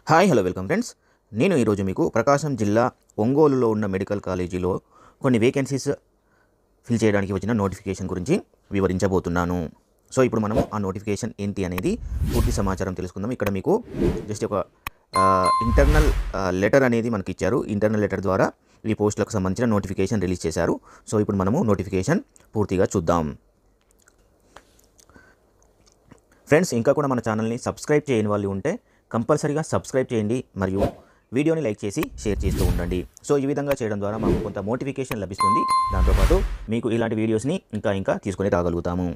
Hi hello welcome friends. నేను ఈరోజు మీకు ప్రకాశం జిల్లా ఒంగోలులో ఉన్న మెడికల్ కాలేజీలో కొన్ని వేకెన్సీస్ ఫిల్ చేయడానికి వచ్చిన నోటిఫికేషన్ గురించి వివరించబోతున్నాను. సో ఇప్పుడు మనము ఆ నోటిఫికేషన్ ఏంటి అనేది పూర్తి సమాచారం తెలుసుకుందాం. ఇక్కడ మీకు జస్ట్ ఒక ఇంటర్నల్ లెటర్ అనేది మనకి ఇచ్చారు. ఇంటర్నల్ లెటర్ ద్వారా ఈ పోస్టులకు సంబంధించిన నోటిఫికేషన్ రిలీజ్ చేశారు. సో ఇప్పుడు మనము నోటిఫికేషన్ పూర్తిగా చూద్దాం. ఫ్రెండ్స్, ఇంకా కూడా మన ఛానల్ని సబ్స్క్రైబ్ చేయని వాళ్ళు ఉంటే కంపల్సరీగా సబ్స్క్రైబ్ చేయండి మరియు వీడియోని లైక్ చేసి షేర్ చేస్తూ ఉండండి. సో ఈ విధంగా చేయడం ద్వారా మాకు కొంత మోటిఫికేషన్ లభిస్తుంది. దాంతోపాటు మీకు ఇలాంటి వీడియోస్ని ఇంకా తీసుకొని రాగలుగుతాము.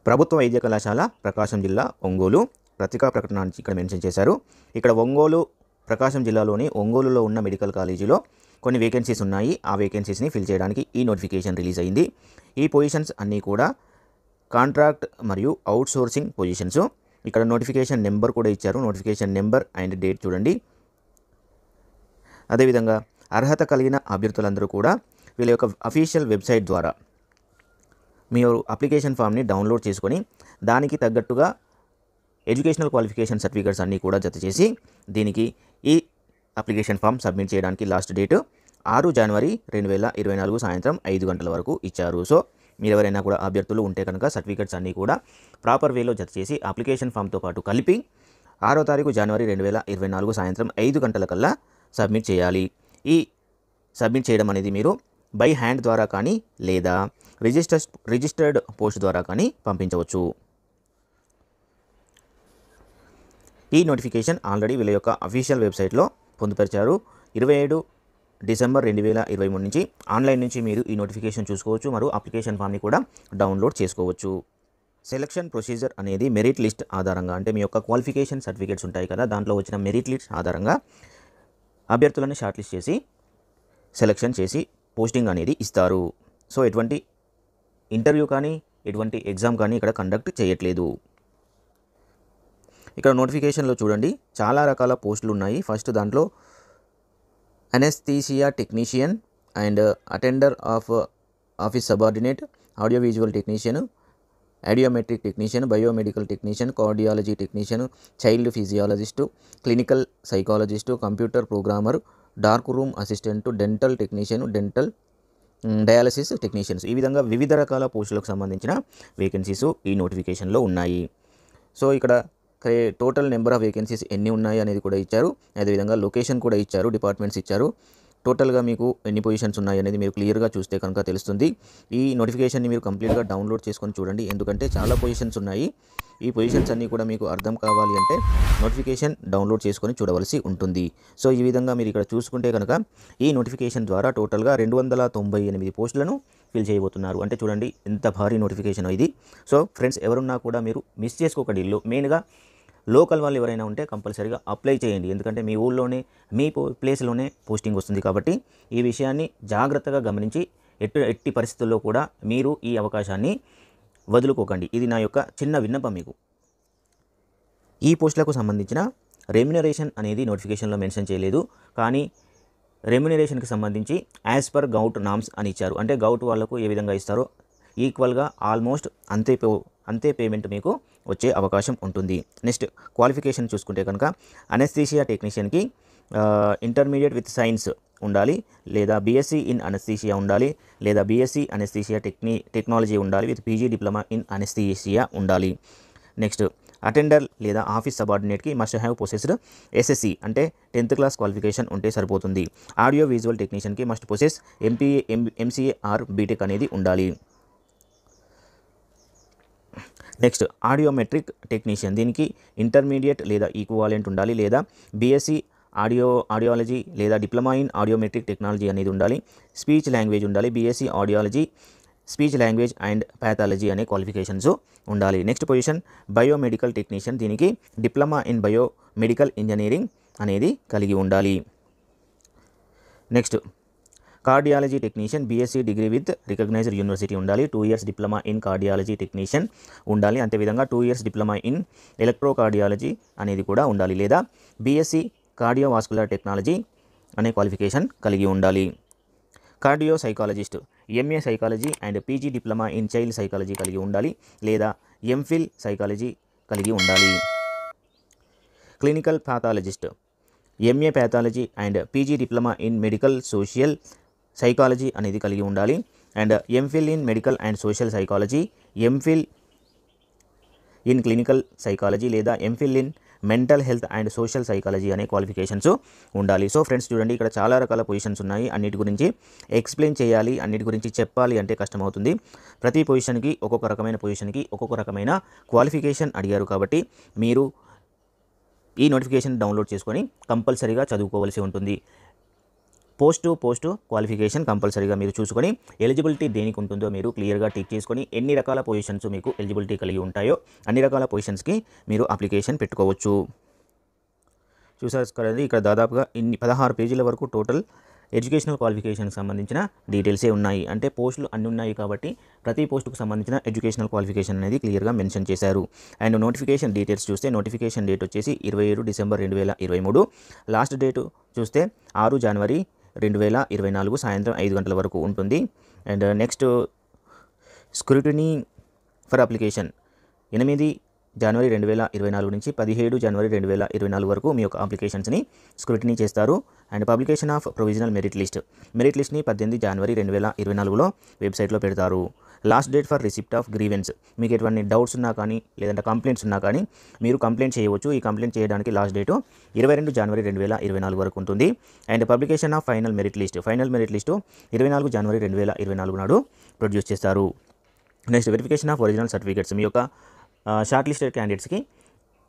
ప్రభుత్వ వైద్య కళాశాల ప్రకాశం జిల్లా ఒంగోలు పత్రికా ప్రకటన ఇక్కడ మెన్షన్ చేశారు. ఇక్కడ ఒంగోలు ప్రకాశం జిల్లాలోని ఒంగోలులో ఉన్న మెడికల్ కాలేజీలో కొన్ని వేకెన్సీస్ ఉన్నాయి. ఆ వేకెన్సీస్ని ఫిల్ చేయడానికి ఈ నోటిఫికేషన్ రిలీజ్ అయింది. ఈ పొజిషన్స్ అన్నీ కూడా కాంట్రాక్ట్ మరియు అవుట్సోర్సింగ్ పొజిషన్స్. ఇక్కడ నోటిఫికేషన్ నెంబర్ కూడా ఇచ్చారు. నోటిఫికేషన్ నెంబర్ అండ్ డేట్ చూడండి. అదేవిధంగా అర్హత కలిగిన అభ్యర్థులందరూ కూడా వీళ్ళ యొక్క అఫీషియల్ వెబ్సైట్ ద్వారా మీరు అప్లికేషన్ ఫామ్ని డౌన్లోడ్ చేసుకొని దానికి తగ్గట్టుగా ఎడ్యుకేషనల్ క్వాలిఫికేషన్ సర్టిఫికేట్స్ అన్నీ కూడా జత చేసి దీనికి ఈ అప్లికేషన్ ఫామ్ సబ్మిట్ చేయడానికి లాస్ట్ డేట్ 6 జనవరి 2024 సాయంత్రం 5 గంటల వరకు ఇచ్చారు. సో మీరు ఎవరైనా కూడా అభ్యర్థులు ఉంటే కనుక సర్టిఫికేట్స్ అన్నీ కూడా ప్రాపర్ వేలో జత చేసి అప్లికేషన్ ఫామ్తో పాటు కలిపి 6వ తారీఖు జనవరి 2024 సాయంత్రం 5 గంటల కల్లా సబ్మిట్ చేయాలి. ఈ సబ్మిట్ చేయడం అనేది మీరు బై హ్యాండ్ ద్వారా కానీ లేదా రిజిస్టర్డ్ పోస్ట్ ద్వారా కానీ పంపించవచ్చు. ఈ నోటిఫికేషన్ ఆల్రెడీ వీళ్ళ యొక్క అఫీషియల్ వెబ్సైట్లో పొందుపరిచారు. 27 డిసెంబర్ 2023 నుంచి ఆన్లైన్ నుంచి మీరు ఈ నోటిఫికేషన్ చూసుకోవచ్చు మరియు అప్లికేషన్ ఫామ్ని కూడా డౌన్లోడ్ చేసుకోవచ్చు. సెలక్షన్ ప్రొసీజర్ అనేది మెరిట్ లిస్ట్ ఆధారంగా, అంటే మీ యొక్క క్వాలిఫికేషన్ సర్టిఫికేట్స్ ఉంటాయి కదా, దాంట్లో వచ్చిన మెరిట్ లిస్ట్ ఆధారంగా అభ్యర్థులను షార్ట్ లిస్ట్ చేసి సెలక్షన్ చేసి పోస్టింగ్ అనేది ఇస్తారు. సో ఎటువంటి ఇంటర్వ్యూ కానీ ఎటువంటి ఎగ్జామ్ కానీ ఇక్కడ కండక్ట్ చేయట్లేదు. ఇక్కడ నోటిఫికేషన్లో చూడండి చాలా రకాల పోస్టులు ఉన్నాయి. ఫస్ట్ దాంట్లో anaesthesia technician and attender of office subordinate, audio visual technician, audiometric technician, biomedical technician, cardiology technician, child physiologist, clinical psychologist, computer programmer, dark room assistant, dental technician, dental dialysis technicians, ఈ విధంగా వివిధ రకాల పోస్టులకు సంబంధించిన vacancies ఈ నోటిఫికేషన్లో ఉన్నాయి. So ఇక్కడ టోటల్ నెంబర్ ఆఫ్ వేకెన్సీస్ ఎన్ని ఉన్నాయి అనేది కూడా ఇచ్చారు. అదేవిధంగా లొకేషన్ కూడా ఇచ్చారు, డిపార్ట్మెంట్స్ ఇచ్చారు. టోటల్గా మీకు ఎన్ని పొజిషన్స్ ఉన్నాయి అనేది మీరు క్లియర్గా చూస్తే కనుక తెలుస్తుంది. ఈ నోటిఫికేషన్ని మీరు కంప్లీట్గా డౌన్లోడ్ చేసుకొని చూడండి, ఎందుకంటే చాలా పొజిషన్స్ ఉన్నాయి. ఈ పొజిషన్స్ అన్నీ కూడా మీకు అర్థం కావాలి అంటే నోటిఫికేషన్ డౌన్లోడ్ చేసుకొని చూడవలసి ఉంటుంది. సో ఈ విధంగా మీరు ఇక్కడ చూసుకుంటే కనుక ఈ నోటిఫికేషన్ ద్వారా టోటల్గా 298 పోస్టులను ఫిల్ చేయబోతున్నారు. అంటే చూడండి ఎంత భారీ నోటిఫికేషన్ ఇది. సో ఫ్రెండ్స్, ఎవరున్నా కూడా మీరు మిస్ చేసుకోకండి. మెయిన్గా లోకల్ వాళ్ళు ఎవరైనా ఉంటే కంపల్సరీగా అప్లై చేయండి, ఎందుకంటే మీ ఊళ్ళోనే మీ ప్లేస్లోనే పోస్టింగ్ వస్తుంది. కాబట్టి ఈ విషయాన్ని జాగ్రత్తగా గమనించి ఎట్టి పరిస్థితుల్లో కూడా మీరు ఈ అవకాశాన్ని వదులుకోకండి. ఇది నా యొక్క చిన్న విన్నపం మీకు. ఈ పోస్టులకు సంబంధించిన రెమ్యునరేషన్ అనేది నోటిఫికేషన్లో మెన్షన్ చేయలేదు, కానీ రెమ్యునరేషన్కి సంబంధించి యాజ్ పర్ గౌట్ నామ్స్ అని ఇచ్చారు. అంటే గౌట్ వాళ్ళకు ఏ విధంగా ఇస్తారో ఈక్వల్గా ఆల్మోస్ట్ అంతే పేమెంట్ మీకు వచ్చే అవకాశం ఉంటుంది. నెక్స్ట్ క్వాలిఫికేషన్ చూసుకుంటే కనుక అనెస్థీషియా టెక్నీషియన్కి ఇంటర్మీడియట్ విత్ సైన్స్ ఉండాలి, లేదా బీఎస్సీ ఇన్ అనెస్థీషియా ఉండాలి, లేదా బీఎస్సీ అనెస్థీషియా టెక్నాలజీ ఉండాలి with PG diploma in anaesthesia ఉండాలి. నెక్స్ట్ అటెండర్ లేదా ఆఫీస్ సబార్డినేట్కి మస్ట్ హ్యావ్ పొసెస్డ్ ఎస్ఎస్సి అంటే 10th క్లాస్ క్వాలిఫికేషన్ ఉంటే సరిపోతుంది. ఆడియో విజువల్ టెక్నీషియన్కి must possess MPA MCA or BTech అనేది ఉండాలి. నెక్స్ట్ ఆడియోమెట్రిక్ టెక్నీషియన్, దీనికి ఇంటర్మీడియట్ లేదా ఈక్వాలెంట్ ఉండాలి, లేదా బీఎస్సీ ఆడియాలజీ లేదా డిప్లొమా ఇన్ ఆడియోమెట్రిక్ టెక్నాలజీ అనేది ఉండాలి. స్పీచ్ లాంగ్వేజ్ ఉండాలి, BSc audiology speech language and pathology అనే క్వాలిఫికేషన్స్ ఉండాలి. నెక్స్ట్ పొజిషన్ బయోమెడికల్ టెక్నీషియన్, దీనికి డిప్లొమా ఇన్ బయోమెడికల్ ఇంజనీరింగ్ అనేది కలిగి ఉండాలి. Next cardiology technician, BSc degree with recognised university ఉండాలి. 2 years diploma in cardiology technician ఉండాలి. అంతేవిధంగా 2 years డిప్లొమా ఇన్ ఎలక్ట్రోకార్డియాలజీ అనేది కూడా ఉండాలి, లేదా బీఎస్సీ కార్డియోవాస్కులర్ టెక్నాలజీ అనే క్వాలిఫికేషన్ కలిగి ఉండాలి. Cardio psychologist MA psychology and PG diploma in child psychology కలిగి ఉండాలి, లేదా ఎంఫిల్ సైకాలజీ కలిగి ఉండాలి. Clinical pathologist MA pathology and PG diploma in medical social psychology అనేది కలిగి ఉండాలి. And MPhil in medical and social psychology, MPhil in clinical psychology లేదా MPhil in mental health and social psychology అనే qualifications ఉండాలి. So friends చూడండి, ఇక్కడ చాలా రకాల పొజిషన్స్ ఉన్నాయి. అన్నిటి గురించి ఎక్స్ప్లెయిన్ చేయాలి, అన్నిటి గురించి చెప్పాలి అంటే కష్టమవుతుంది. ప్రతి పొజిషన్కి ఒక్కొక్క రకమైన పొజిషన్కి ఒక్కొక్క రకమైన క్వాలిఫికేషన్ అడిగారు. కాబట్టి మీరు ఈ నోటిఫికేషన్ డౌన్లోడ్ చేసుకొని కంపల్సరీగా చదువుకోవాల్సి ఉంటుంది. పోస్ట్ క్వాలిఫికేషన్ కంపల్సరీగా మీరు చూసుకొని ఎలిజిబిలిటీ దేనికి ఉంటుందో మీరు క్లియర్గా టిక్ చేసుకొని ఎన్ని రకాల పొజిషన్స్ మీకు ఎలిజిబిలిటీ కలిగి ఉంటాయో అన్ని రకాల పొజిషన్స్కి మీరు అప్లికేషన్ పెట్టుకోవచ్చు. చూసారు కదండి, ఇక్కడ దాదాపుగా 16 పేజీల వరకు టోటల్ ఎడ్యుకేషనల్ క్వాలిఫికేషన్కి సంబంధించిన డీటెయిల్సే ఉన్నాయి. అంటే పోస్టులు అన్నీ ఉన్నాయి కాబట్టి ప్రతి పోస్టుకు సంబంధించిన ఎడ్యుకేషనల్ క్వాలిఫికేషన్ అనేది క్లియర్గా మెన్షన్ చేశారు. అండ్ నోటిఫికేషన్ డీటెయిల్స్ చూస్తే నోటిఫికేషన్ డేట్ వచ్చేసి 27 డిసెంబర్ 2023. లాస్ట్ డేటు చూస్తే 6 జనవరి 2024 సాయంత్రం 5 గంటల వరకు ఉంటుంది. And next scrutiny for application 8 జనవరి 2024 నుంచి 17 జనవరి 2024 వరకు మీ యొక్క అప్లికేషన్స్ని స్క్రూటినీ చేస్తారు. And publication of provisional merit లిస్ట్ని 18 జనవరి 2024లో వెబ్సైట్లో పెడతారు. Last date for receipt of grievance, మీకు ఎటువంటి డౌట్స్ ఉన్నా కానీ లేదంటే కంప్లైంట్స్ ఉన్నా కానీ మీరు కంప్లైంట్ చేయవచ్చు. ఈ కంప్లైంట్ చేయడానికి లాస్ట్ డేటు 22 జనవరి 2024 వరకు ఉంటుంది. And publication of final merit list 24 జనవరి 2024 నాడు ప్రొడ్యూస్ చేస్తారు. Next verification of original certificates, మీ యొక్క షార్ట్ లిస్టెడ్ క్యాండిడేట్స్కి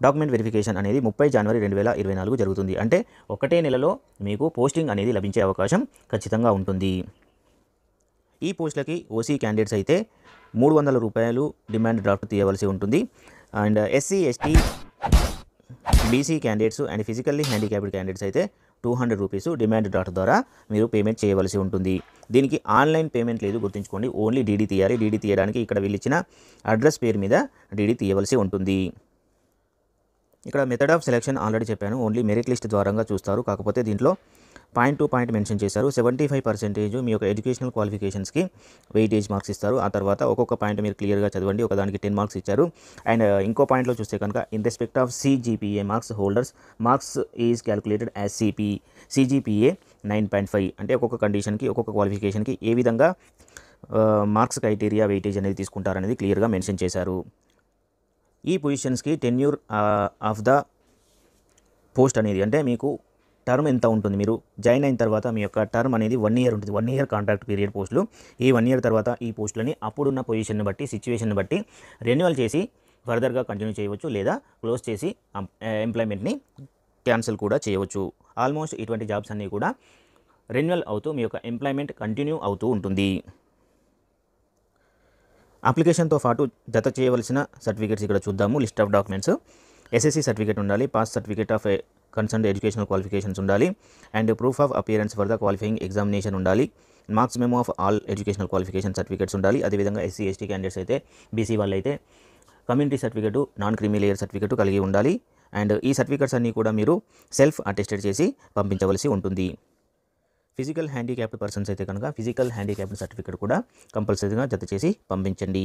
డాక్యుమెంట్ వెరిఫికేషన్ అనేది 30 జనవరి 2024 జరుగుతుంది. అంటే ఒకటే నెలలో మీకు పోస్టింగ్ అనేది లభించే అవకాశం ఖచ్చితంగా ఉంటుంది. ఈ పోస్టులకి ఓసీ క్యాండిడేట్స్ అయితే 300 రూపాయలు డిమాండ్ డ్రాఫ్ట్ తీయవలసి ఉంటుంది. And SC ST BC candidates and physically handicapped candidates అయితే 200 రూపీస్ డిమాండ్ డ్రాఫ్ట్ ద్వారా మీరు పేమెంట్ చేయవలసి ఉంటుంది. దీనికి ఆన్లైన్ పేమెంట్ లేదు, గుర్తుంచుకోండి. ఓన్లీ డీడీ తీయాలి. డీడీ తీయడానికి ఇక్కడ వీళ్ళు ఇచ్చిన అడ్రస్ పేరు మీద డీడీ తీయవలసి ఉంటుంది. ఇక్కడ మెథడ్ ఆఫ్ సెలెక్షన్ ఆల్రెడీ చెప్పాను, ఓన్లీ మెరిట్ లిస్ట్ ద్వారంగా చూస్తారు. కాకపోతే దీంట్లో పాయింట్ టు పాయింట్ మెన్షన్ చేశారు. 75% మీ యొక్క ఎడ్యుకేషనల్ క్వాలిఫికేషన్స్కి వెయిటేజ్ మార్క్స్ ఇస్తారు. ఆ తర్వాత ఒక్కొక్క పాయింట్ మీరు క్లియర్గా చదవండి. ఒకదానికి 10 మార్క్స్ ఇచ్చారు. అండ్ ఇంకో పాయింట్లో చూస్తే కనుక in respect of CGPA marks holders marks is calculated as CGPA 9.5. అంటే ఒక్కొక్క కండిషన్కి ఒక్కొక్క క్వాలిఫికేషన్కి ఏ విధంగా మార్క్స్ క్రైటీరియా వెయిటేజ్ అనేది తీసుకుంటారనేది క్లియర్గా మెన్షన్ చేశారు. ఈ పొజిషన్స్కి టెన్యూర్ ఆఫ్ ద పోస్ట్ అనేది అంటే మీకు టర్మ్ ఎంత ఉంటుంది, మీరు జాయిన్ అయిన తర్వాత మీ యొక్క టర్మ్ అనేది 1 ఇయర్ ఉంటుంది. 1 ఇయర్ కాంట్రాక్ట్ పీరియడ్ పోస్టులు. ఈ 1 ఇయర్ తర్వాత ఈ పోస్టులని అప్పుడున్న పొజిషన్ని బట్టి సిచ్యువేషన్ని బట్టి రెన్యువల్ చేసి ఫర్దర్గా కంటిన్యూ చేయవచ్చు, లేదా క్లోజ్ చేసి ఎంప్లాయ్మెంట్ని క్యాన్సిల్ కూడా చేయవచ్చు. ఆల్మోస్ట్ ఇటువంటి జాబ్స్ అన్నీ కూడా రెన్యువల్ అవుతూ మీ యొక్క ఎంప్లాయ్మెంట్ కంటిన్యూ అవుతూ ఉంటుంది. అప్లికేషన్తో పాటు జత చేయవలసిన సర్టిఫికేట్స్ ఇక్కడ చూద్దాము. List of documents SSC certificate ఉండాలి, pass certificate of concerned educational qualifications ఉండాలి, and proof of appearance for the qualifying examination ఉండాలి, marks memo of all educational qualification certificates ఉండాలి. అదేవిధంగా SC ST క్యాండిడేట్స్ అయితే బీసీ వాళ్ళు అయితే community certificate non creamy layer certificate కలిగి ఉండాలి. And ఈ సర్టిఫికేట్స్ అన్నీ కూడా మీరు సెల్ఫ్ అటెస్టెడ్ చేసి పంపించవలసి ఉంటుంది. ఫిజికల్ హ్యాండిక్యాప్డ్ పర్సన్స్ అయితే కనుక ఫిజికల్ హ్యాండిక్యాప్డ్ సర్టిఫికేట్ కూడా కంపల్సరీగా జత చేసి పంపించండి.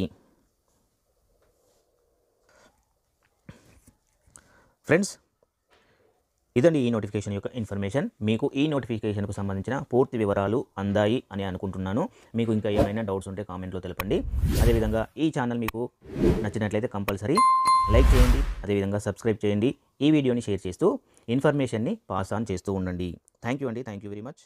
ఫ్రెండ్స్, ఇదండి ఈ నోటిఫికేషన్ యొక్క ఇన్ఫర్మేషన్. మీకు ఈ నోటిఫికేషన్కు సంబంధించిన పూర్తి వివరాలు అందాయి అని అనుకుంటున్నాను. మీకు ఇంకా ఏమైనా డౌట్స్ ఉంటే కామెంట్లో తెలపండి. అదేవిధంగా ఈ ఛానల్ మీకు నచ్చినట్లయితే కంపల్సరీ లైక్ చేయండి, అదేవిధంగా సబ్స్క్రైబ్ చేయండి. ఈ వీడియోని షేర్ చేస్తూ ఇన్ఫర్మేషన్ని పాస్ ఆన్ చేస్తూ ఉండండి. థ్యాంక్ యూ అండి. Thank you very much.